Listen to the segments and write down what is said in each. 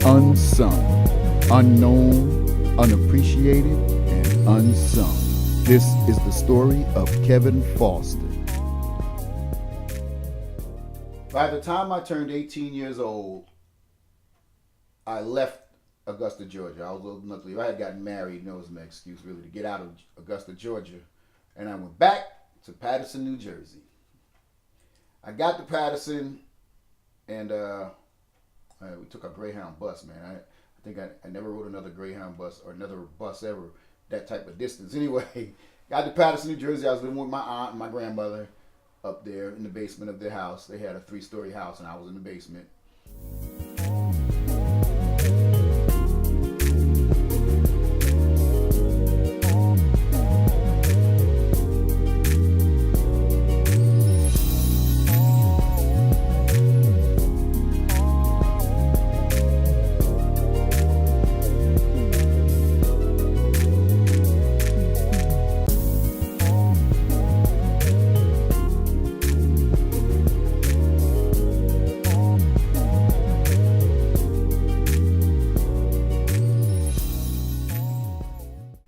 Unsung, unknown, unappreciated, and unsung. This is the story of Kevin Foster. By the time I turned 18 years old, I left Augusta, Georgia. I was old enough to leave. I had gotten married, and that was my excuse really to get out of Augusta, Georgia. And I went back to Paterson, New Jersey. I got to Paterson, and we took a Greyhound bus, man. I think I never rode another Greyhound bus or another bus ever that type of distance. Anyway, got to Paterson, New Jersey. I was living with my aunt and my grandmother up there in the basement of their house. They had a 3-story house, and I was in the basement.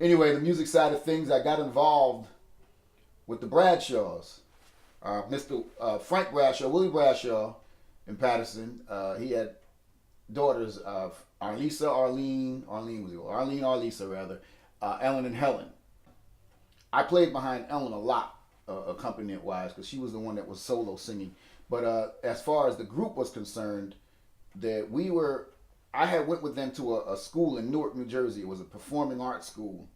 Anyway, the music side of things, I got involved with the Bradshaws. Mr. Frank Bradshaw, Willie Bradshaw in Paterson. He had daughters of Arlisa, Ellen and Helen. I played behind Ellen a lot, accompaniment-wise, because she was the one that was solo singing. But as far as the group was concerned, I had went with them to a school in Newark, New Jersey. It was a performing arts school.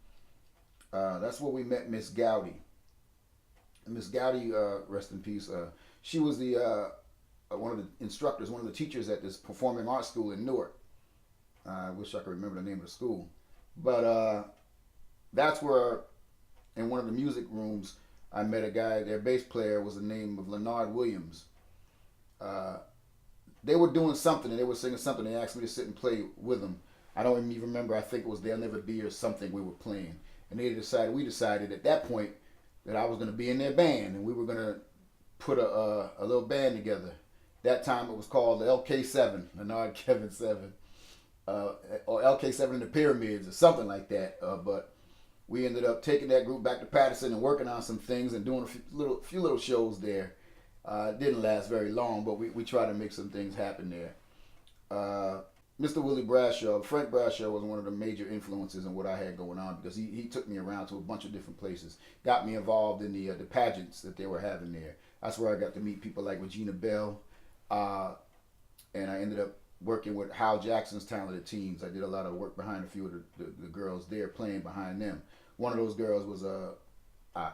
That's where we met Miss Gowdy. Miss Gowdy, rest in peace. She was one of the instructors, one of the teachers at this performing arts school in Newark. I wish I could remember the name of the school. But that's where, in one of the music rooms, I met a guy. Their bass player was the name of Leonard Williams. They were doing something, and they were singing something. They asked me to sit and play with them. I don't even remember. I think it was They'll Never Be or something we were playing. And we decided at that point that I was going to be in their band, and we were going to put a little band together. That time it was called LK7, Leonard Kevin 7, or LK7 in the Pyramids or something like that. But we ended up taking that group back to Paterson and working on some things and doing a few little shows there. It didn't last very long, but we tried to make some things happen there. Mr. Willie Bradshaw, Frank Bradshaw, was one of the major influences in what I had going on, because he took me around to a bunch of different places, got me involved in the pageants that they were having there. That's where I got to meet people like Regina Bell, and I ended up working with Hal Jackson's talented teams. I did a lot of work behind a few of the girls there, playing behind them. One of those girls was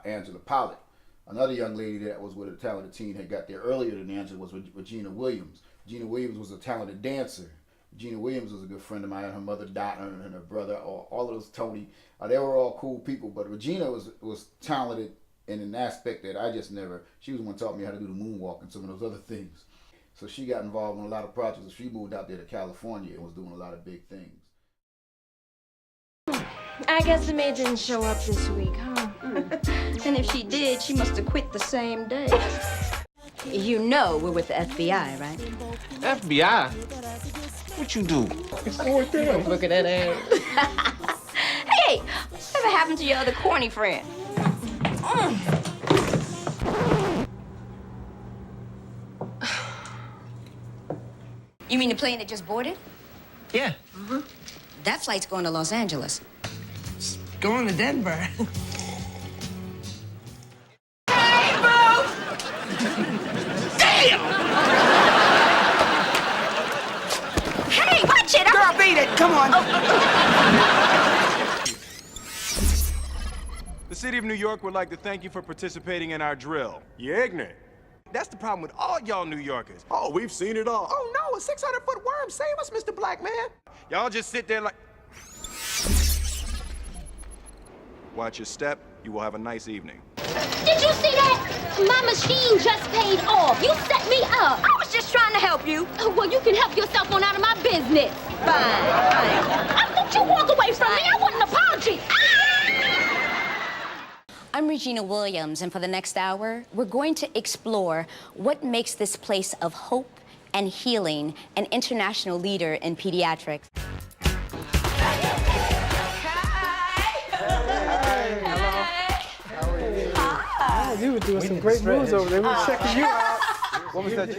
Angela Pollock. Another young lady that was with a talented teen had got there earlier than Angela was Regina Williams. Regina Williams was a talented dancer. Regina Williams was a good friend of mine. Her mother, Dot, and her brother, all of those, Tony, they were all cool people. But Regina was talented in an aspect that I just never. She was the one who taught me how to do the moonwalk and some of those other things. So she got involved in a lot of projects. She moved out there to California and was doing a lot of big things. I guess the maid didn't show up this week, huh? And if she did, she must have quit the same day. You know we're with the FBI, right? FBI? What you do? Look at that ass. Hey, whatever happened to your other corny friend? You mean the plane that just boarded? Yeah. That flight's going to Los Angeles. It's going to Denver. Hey, boo! Damn! Hey, watch it! Girl, beat it! Come on! The City of New York would like to thank you for participating in our drill. You're ignorant. That's the problem with all y'all New Yorkers. Oh, we've seen it all. Oh, no, a 600-foot worm. Save us, Mr. Black Man. Y'all just sit there like... Watch your step. You will have a nice evening. Did you see that? My machine just paid off. You set me up. I was just trying to help you. Well, you can help yourself on out of my business. Fine. Don't you walk away from me. I want an apology. I'm Regina Williams, and for the next hour, we're going to explore what makes this place of hope and healing, an international leader in pediatrics. You were doing some great moves over there. We were checking you out. What was that?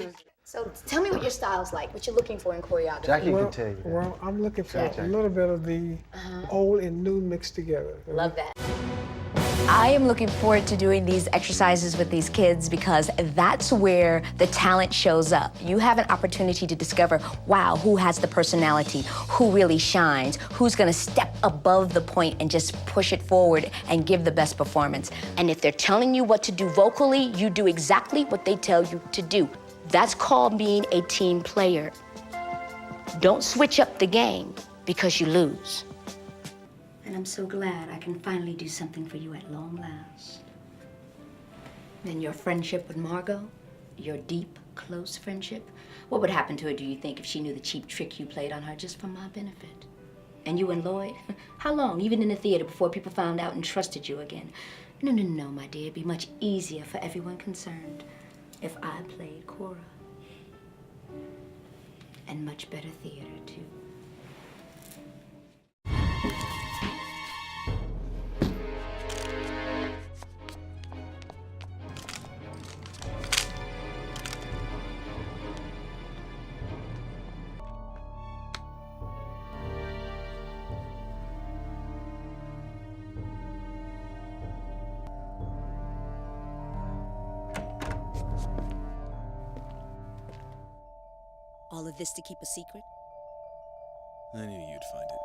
So tell me what your style's like, what you're looking for in choreography. Jackie can tell you that. Well, I'm looking for a little bit of the old and new mixed together. Love that. I am looking forward to doing these exercises with these kids because that's where the talent shows up. You have an opportunity to discover, wow, who has the personality, who really shines, who's gonna step above the point and just push it forward and give the best performance. And if they're telling you what to do vocally, you do exactly what they tell you to do. That's called being a team player. Don't switch up the game because you lose. And I'm so glad I can finally do something for you at long last. Then your friendship with Margot, your deep, close friendship, what would happen to her, do you think, if she knew the cheap trick you played on her just for my benefit? And you and Lloyd, how long, even in the theater, before people found out and trusted you again? No, my dear, it'd be much easier for everyone concerned if I played Cora. And much better theater, too. All of this to keep a secret? I knew you'd find it.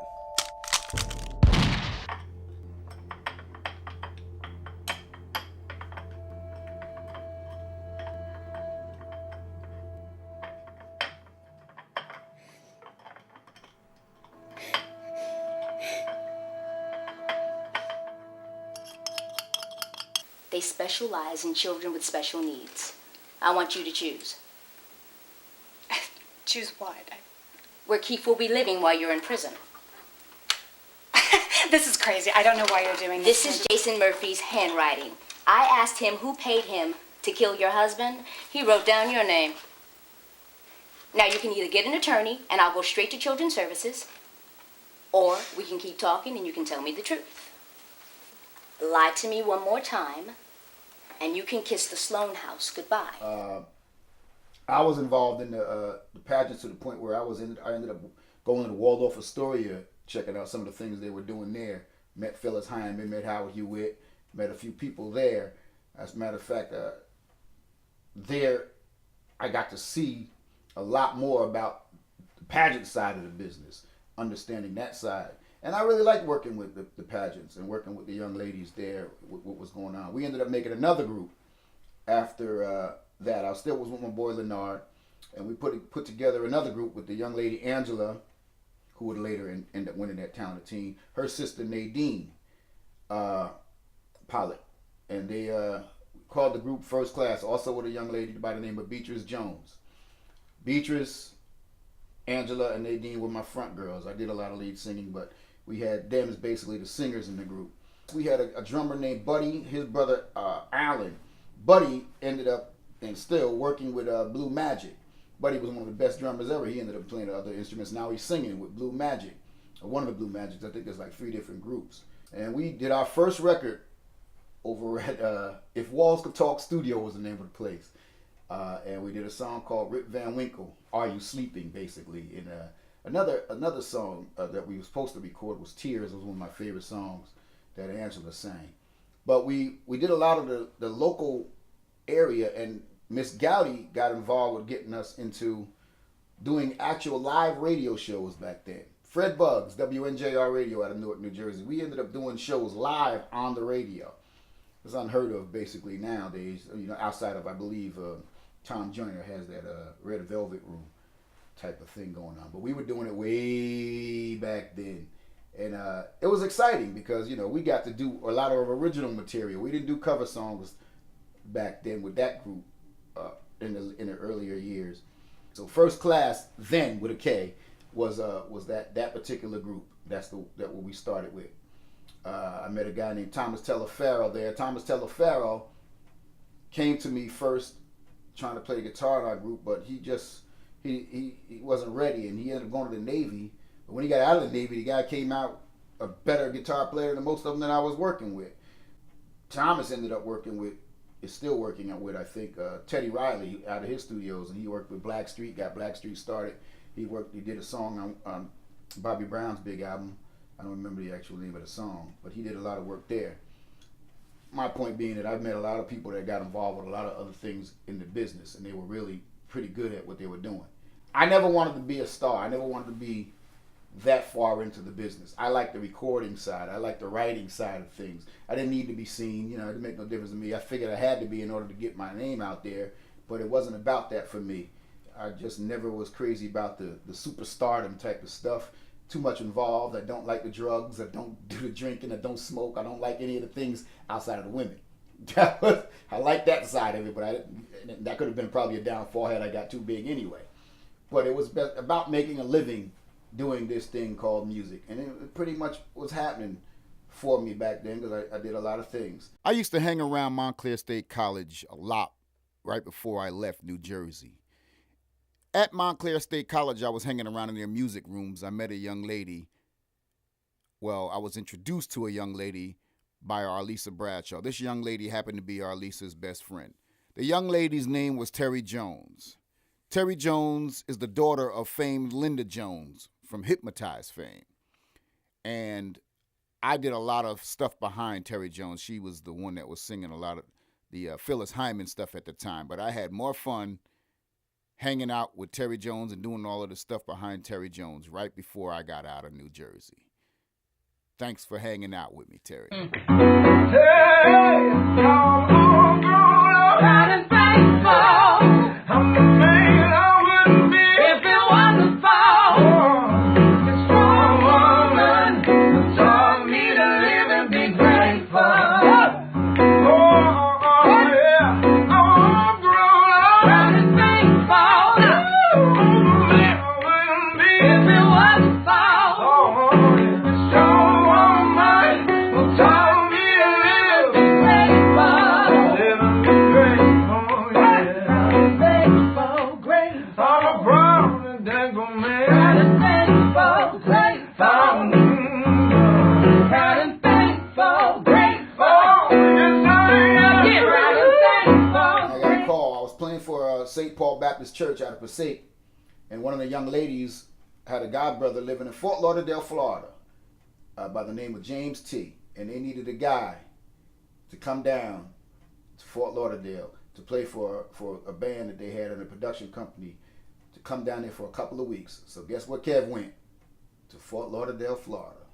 They specialize in children with special needs. I want you to choose. Choose what? Where Keith will be living while you're in prison. This is crazy. I don't know why you're doing this. This is Jason Murphy's handwriting. I asked him who paid him to kill your husband. He wrote down your name. Now you can either get an attorney and I'll go straight to Children's Services, or we can keep talking and you can tell me the truth. Lie to me one more time and you can kiss the Sloan house goodbye. I was involved in the pageants to the point where I ended up going to the Waldorf Astoria, checking out some of the things they were doing there. Met Phyllis Hyman, met Howard Hewitt, met a few people there. As a matter of fact, there I got to see a lot more about the pageant side of the business, understanding that side. And I really liked working with the pageants and working with the young ladies there, what was going on. We ended up making another group after that. I still was with my boy Leonard, and we put together another group with the young lady Angela, who would later end up winning that talented team, her sister Nadine Pollock, and they called the group First Class, also with a young lady by the name of Beatrice Jones. Beatrice, Angela, and Nadine were my front girls. I did a lot of lead singing, but we had them as basically the singers in the group. We had a drummer named Buddy, his brother Alan. Buddy ended up and still working with Blue Magic. Buddy was one of the best drummers ever. He ended up playing other instruments. Now he's singing with Blue Magic, or one of the Blue Magics. I think there's like 3 different groups. And we did our first record over at If Walls Could Talk Studio was the name of the place. And we did a song called Rip Van Winkle, Are You Sleeping, basically. And another song that we were supposed to record was Tears. It was one of my favorite songs that Angela sang. But we did a lot of the local area, and Miss Gowdy got involved with getting us into doing actual live radio shows back then. Fred Buggs, WNJR Radio out of Newark, New Jersey. We ended up doing shows live on the radio. It's unheard of basically nowadays, outside of, I believe, Tom Joyner has that Red Velvet Room type of thing going on. But we were doing it way back then. And it was exciting because, we got to do a lot of original material. We didn't do cover songs back then with that group in the earlier years. So First Class, then with a K, was that particular group. That's what we started with. I met a guy named Thomas Telefaro there. Thomas Telefaro came to me first trying to play guitar in our group, but he he wasn't ready, and he ended up going to the Navy. But when he got out of the Navy, the guy came out a better guitar player than most of them that I was working with. Thomas ended up is still working with, I think, Teddy Riley out of his studios, and he worked with Blackstreet, got Blackstreet started. He did a song on Bobby Brown's big album. I don't remember the actual name of the song, but he did a lot of work there. My point being that I've met a lot of people that got involved with a lot of other things in the business, and they were really pretty good at what they were doing. I never wanted to be a star. I never wanted to be that far into the business. I like the recording side. I like the writing side of things. I didn't need to be seen. You know, it didn't make no difference to me. I figured I had to be in order to get my name out there, but it wasn't about that for me. I just never was crazy about the superstardom type of stuff. Too much involved. I don't like the drugs. I don't do the drinking. I don't smoke. I don't like any of the things outside of the women. I like that side of it, but that could have been probably a downfall had I got too big anyway. But it was about making a living doing this thing called music, and it pretty much was happening for me back then because I did a lot of things. I used to hang around Montclair State College a lot right before I left New Jersey. At Montclair State College, I was hanging around in their music rooms. I met a young lady. Well, I was introduced to a young lady by Arlisa Bradshaw. This young lady happened to be Arlisa's best friend. The young lady's name was Terry Jones. Terry Jones is the daughter of famed Linda Jones from Hypnotize fame. And I did a lot of stuff behind Terry Jones. She was the one that was singing a lot of the Phyllis Hyman stuff at the time. But I had more fun hanging out with Terry Jones and doing all of the stuff behind Terry Jones right before I got out of New Jersey. Thanks for hanging out with me, Terry. St. Paul Baptist Church out of Passaic, and one of the young ladies had a godbrother living in Fort Lauderdale, Florida, by the name of James T. And they needed a guy to come down to Fort Lauderdale to play for a band that they had in a production company, to come down there for a couple of weeks. So guess where Kev went? To Fort Lauderdale, Florida.